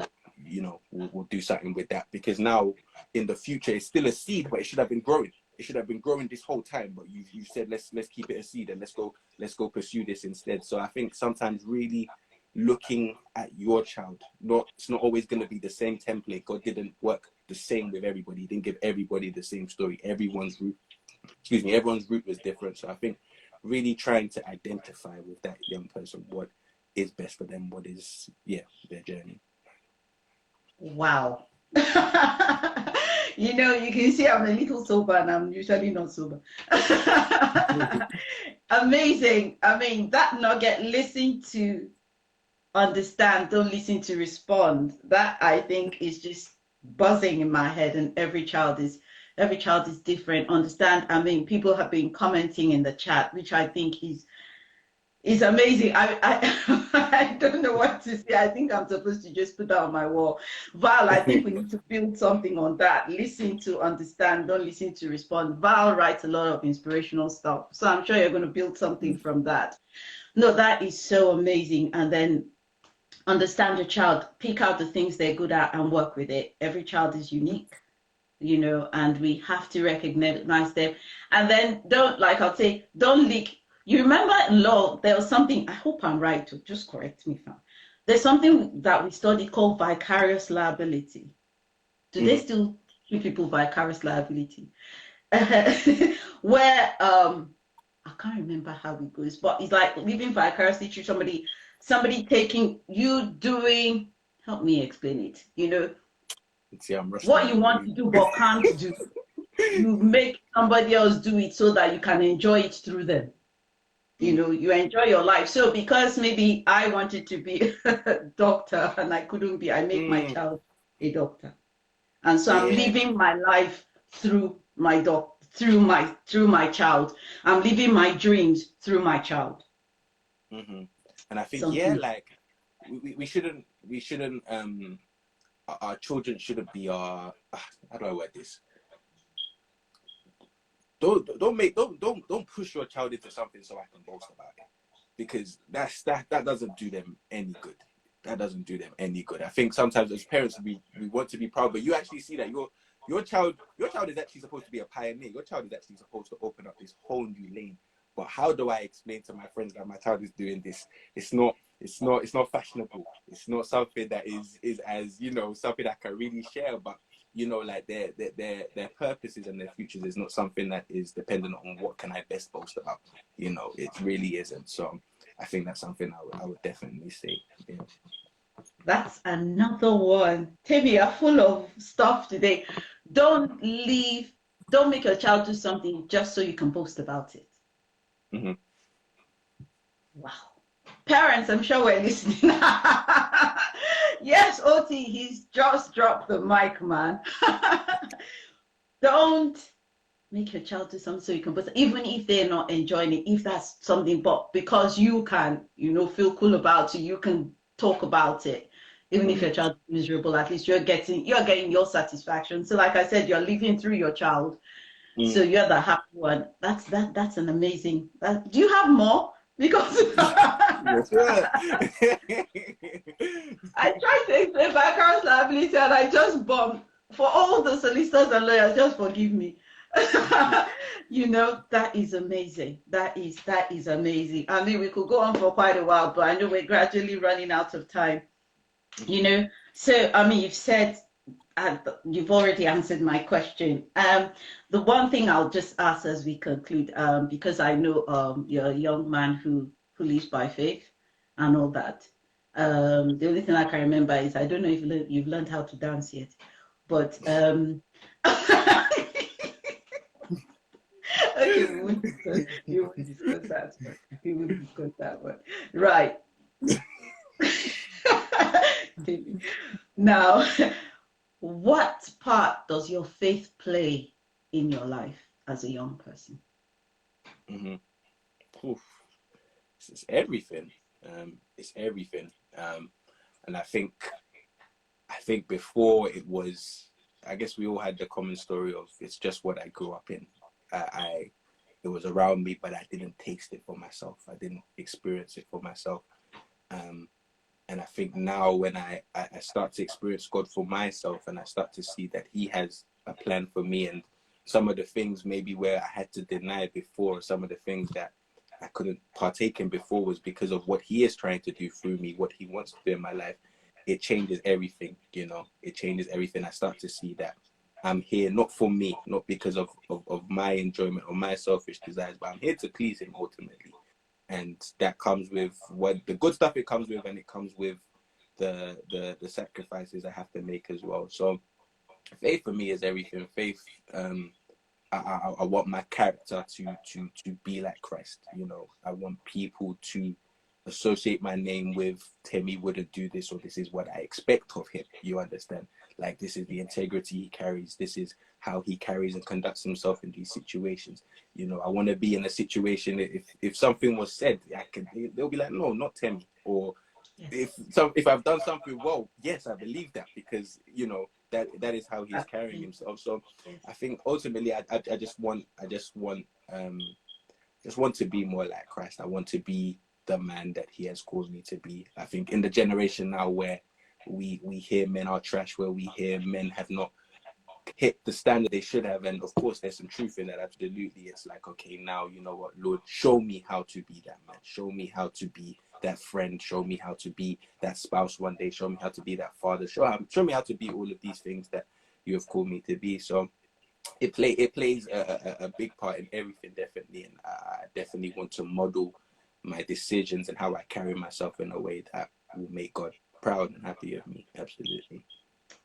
B: you know, we'll do something with that, because now in the future it's still a seed, but it should have been growing. It should have been growing this whole time, but you said let's keep it a seed and let's go pursue this instead. So I think sometimes really looking at your child, it's not always going to be the same template. God didn't work the same with everybody. He didn't give everybody the same story. Everyone's route was different. So I think really trying to identify with that young person what is best for them, what is their journey.
A: Wow. You know, you can see I'm a little sober and I'm usually not sober. Amazing. I mean, that nugget, listen to understand, don't listen to respond. That, I think, is just buzzing in my head, and every child is different. Understand. I mean, people have been commenting in the chat, which I think is amazing. I don't know what to say. I think I'm supposed to just put that on my wall. Val, I think we need to build something on that. Listen to understand, don't listen to respond. Val writes a lot of inspirational stuff, so I'm sure you're going to build something from that. No, that is so amazing. And then understand your child, pick out the things they're good at and work with it. Every child is unique. you know, and we have to recognize them. And then don't, like I'll say, don't leak. You remember in law, there was something, I hope I'm right, to just correct me if I'm, there's something that we studied called vicarious liability. Do they still give people vicarious liability? Where I can't remember how it goes, but it's like living vicariously through somebody taking you doing, help me explain it, you know,
B: See, I'm
A: what
B: rusty.
A: you want to do but can't do. You make somebody else do it so that you can enjoy it through them. You know, you enjoy your life. So because maybe I wanted to be a doctor and I couldn't be, I make my child a doctor. And so I'm
B: Yeah.
A: living my life through through my child. I'm living my dreams through my child.
B: And I think, yeah,
A: Something.
B: like we shouldn't our children shouldn't be our how do I word this? Don't push your child into something so I can boast about it, because that doesn't do them any good. That doesn't do them any good. I think sometimes as parents we want to be proud, but you actually see that your child is actually supposed to be a pioneer. Your child is actually supposed to open up this whole new lane. But how do I explain to my friends that my child is doing this? It's not fashionable. It's not something that is as, you know, something that I can really share. But you know, like their purposes and their futures is not something that is dependent on what can I best boast about. You know, it really isn't. So I think that's something I would definitely say. Yeah.
A: That's another one. Temi, you're full of stuff today. Don't leave, don't make your child do something just so you can boast about it.
B: Mm-hmm.
A: Wow. Parents, I'm sure we're listening. Yes, Oti, he's just dropped the mic, man. Don't make your child do something so you can post, even if they're not enjoying it, if that's something, but because you can, you know, feel cool about it, you can talk about it. Even if
B: Mm-hmm.
A: your child is miserable, at least you're getting your satisfaction. So like I said, you're living through your child. So you're the happy one. That's an amazing. Do you have more? Because
B: Yes, sir.
A: I tried to explain background liability and I just bumped. For all the solicitors and lawyers, just forgive me. You know, that is amazing. That is amazing. I mean, we could go on for quite a while, but I know we're gradually running out of time. You know, so I mean, you've already answered my question. The one thing I'll just ask as we conclude, because I know you're a young man who lives by faith and all that. The only thing I can remember is I don't know if you've learned how to dance yet, but okay, we won't discuss that one. We won't discuss that one. Right. Now, what part does your faith play in your life as a young person?
B: Mm-hmm. Oof. It's everything. It's everything. And I think before it was, I guess we all had the common story of it's just what I grew up in. I it was around me, but I didn't taste it for myself. I didn't experience it for myself. Um, and I think now when I start to experience God for myself, and I start to see that He has a plan for me, and some of the things maybe where I had to deny before, some of the things that I couldn't partake in before was because of what He is trying to do through me, what He wants to do in my life. It changes everything, you know, it changes everything. I start to see that I'm here not for me, not because of my enjoyment or my selfish desires, but I'm here to please Him ultimately. And that comes with what the good stuff it comes with, and it comes with the sacrifices I have to make as well. So faith for me is everything. Faith, I want my character to be like Christ. You know, I want people to associate my name with Temi wouldn't do this, or this is what I expect of him. You understand? Like, this is the integrity he carries. This is how he carries and conducts himself in these situations. You know, I want to be in a situation, if something was said, they'll be like, no, not Temi. Or
A: Yes.
B: if I've done something well, yes, I believe that, because you know that is how he's carrying himself. So
A: Yes.
B: I think ultimately um just want to be more like Christ. I want to be the man that He has called me to be. I think in the generation now where we hear men are trash, where we hear men have not hit the standard they should have. And of course, there's some truth in that. Absolutely. It's like, okay, now, you know what, Lord, show me how to be that man. Show me how to be that friend. Show me how to be that spouse one day. Show me how to be that father. Show me how to be all of these things that you have called me to be. So it plays a big part in everything, definitely. And I definitely want to model my decisions and how I carry myself in a way that will make God proud and happy of me. Absolutely.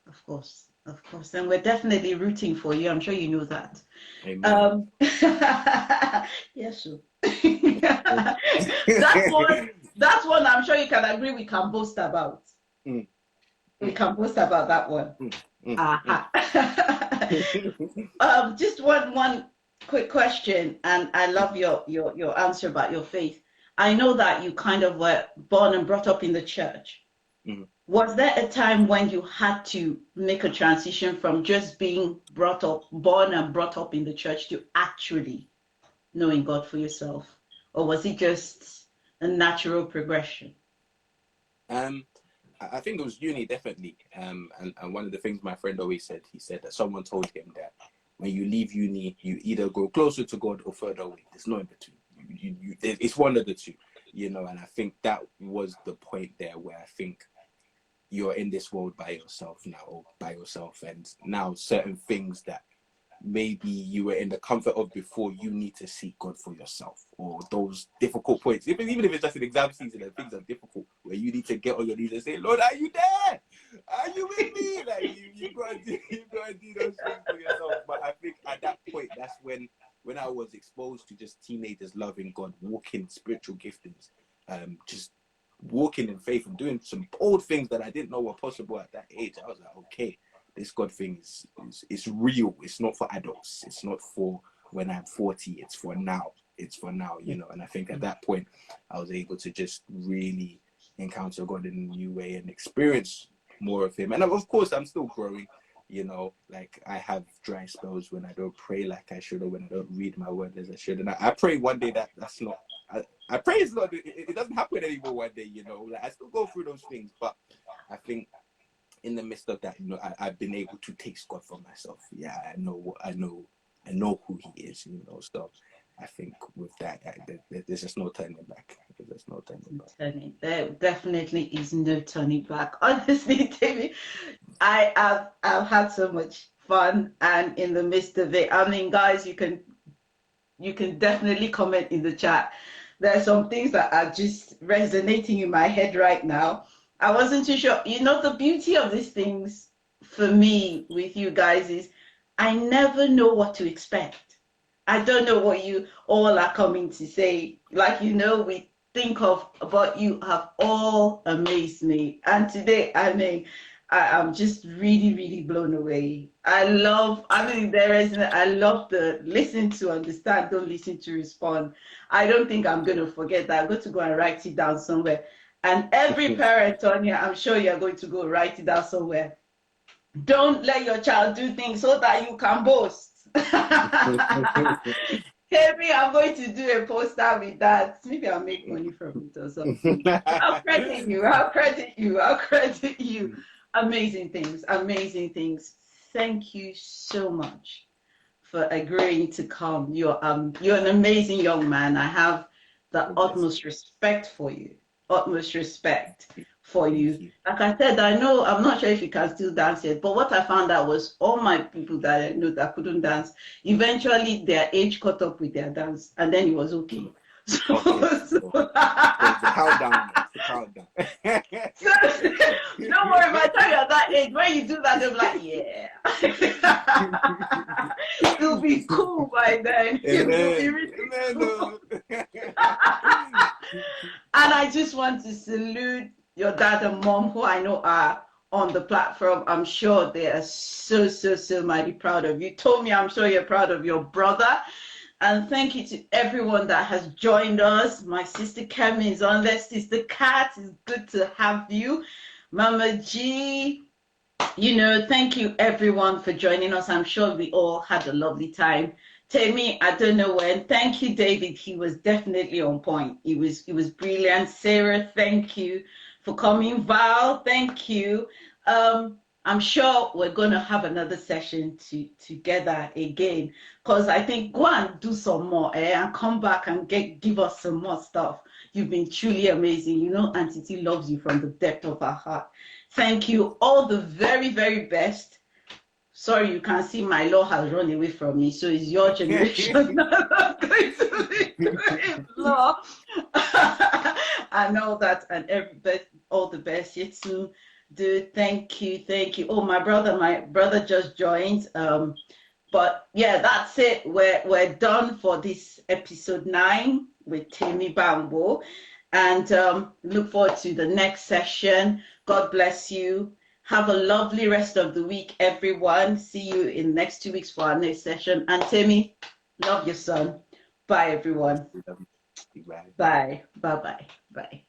A: Of course, of course. And we're definitely rooting for you. I'm sure you know that.
B: Amen.
A: Yes, sir. That's one I'm sure you can agree we can boast about.
B: Mm.
A: We can boast about that one. Just one quick question, and I love your answer about your faith. I know that you kind of were born and brought up in the church.
B: Mm.
A: Was there a time when you had to make a transition from just being born and brought up in the church to actually knowing God for yourself? Or was it just a natural progression?
B: I think it was uni, definitely. And one of the things my friend always said, he said that someone told him that when you leave uni, you either go closer to God or further away. There's no in between. It's one of the two, you know. And I think that was the point there where I think you're in this world by yourself now, or by yourself, and now certain things that maybe you were in the comfort of before, you need to seek God for yourself, or those difficult points, even if it's just an exam season and things are difficult, where you need to get on your knees and say, Lord, are you there? Are you with me? Like you gotta do those things for yourself. But I think at that point, that's when I was exposed to just teenagers loving God, walking spiritual giftings, just walking in faith and doing some bold things that I didn't know were possible at that age. I was like, okay, this God thing is real. It's not for adults. It's not for when I'm 40. It's for now. It's for now, you know. And I think at that point, I was able to just really encounter God in a new way and experience more of Him. And of course, I'm still growing, you know. Like, I have dry spells when I don't pray like I should, or when I don't read my word as I should. And I pray one day that's not. I pray it's not. It doesn't happen anymore one day, you know. Like, I still go through those things, but I think in the midst of that, you know, I've been able to taste God for myself. Yeah, I know who He is, you know. So I think with that, there's just no turning back. There's no turning back.
A: There definitely is no turning back. Honestly, David, I've had so much fun, and in the midst of it, I mean, guys, you can definitely comment in the chat. There are some things that are just resonating in my head right now. I wasn't too sure. You know, the beauty of these things for me with you guys is I never know what to expect. I don't know what you all are coming to say. Like, you know, we think of, but you have all amazed me. And today, I mean, I'm just really, really blown away. I love the listen to understand, don't listen to respond. I don't think I'm going to forget that. I'm going to go and write it down somewhere. And every parent on here, I'm sure you're going to go write it down somewhere. Don't let your child do things so that you can boast. Maybe I'm going to do a poster with that. Maybe I'll make money from it or something. I'll credit you. I'll credit you. I'll credit you. Amazing things. Amazing things. Thank you so much for agreeing to come. You're an amazing young man. I have the utmost respect for you. Utmost respect for you. Like I said, I know, I'm not sure if you can still dance yet, but what I found out was all my people that I know that couldn't dance, eventually their age caught up with their dance, and then it was okay. So,
B: countdown.
A: So, don't worry, by the time you're that age, when you do that, they'll be like, yeah. It'll be cool by then. It'll be really cool. And I just want to salute your dad and mom, who I know are on the platform. I'm sure they are so mighty proud of you. Told me, I'm sure you're proud of your brother. And thank you to everyone that has joined us. My sister Kemi is on there. Sister Kat, it's good to have you. Mama G, you know, thank you everyone for joining us. I'm sure we all had a lovely time. Temi, I don't know when. Thank you, David. He was definitely on point. It was brilliant. Sarah, thank you for coming. Val, thank you. I'm sure we're going to have another session together again, because I think go and do some more, and come back and give us some more stuff. You've been truly amazing. You know, Aunty T loves you from the depth of her heart. Thank you. All the very, very best. Sorry, you can see my law has run away from me, so it's your generation that's going to be doing law. And all that, and all the best. You too, dude. Thank you, thank you. Oh, my brother just joined. But yeah, that's it. We're done for this episode 9 with Temi Banwo, and look forward to the next session. God bless you. Have a lovely rest of the week, everyone. See you in the next 2 weeks for our next session. And Temi, love your son. Bye, everyone.
B: Bye.
A: Bye. Bye. Bye. Bye.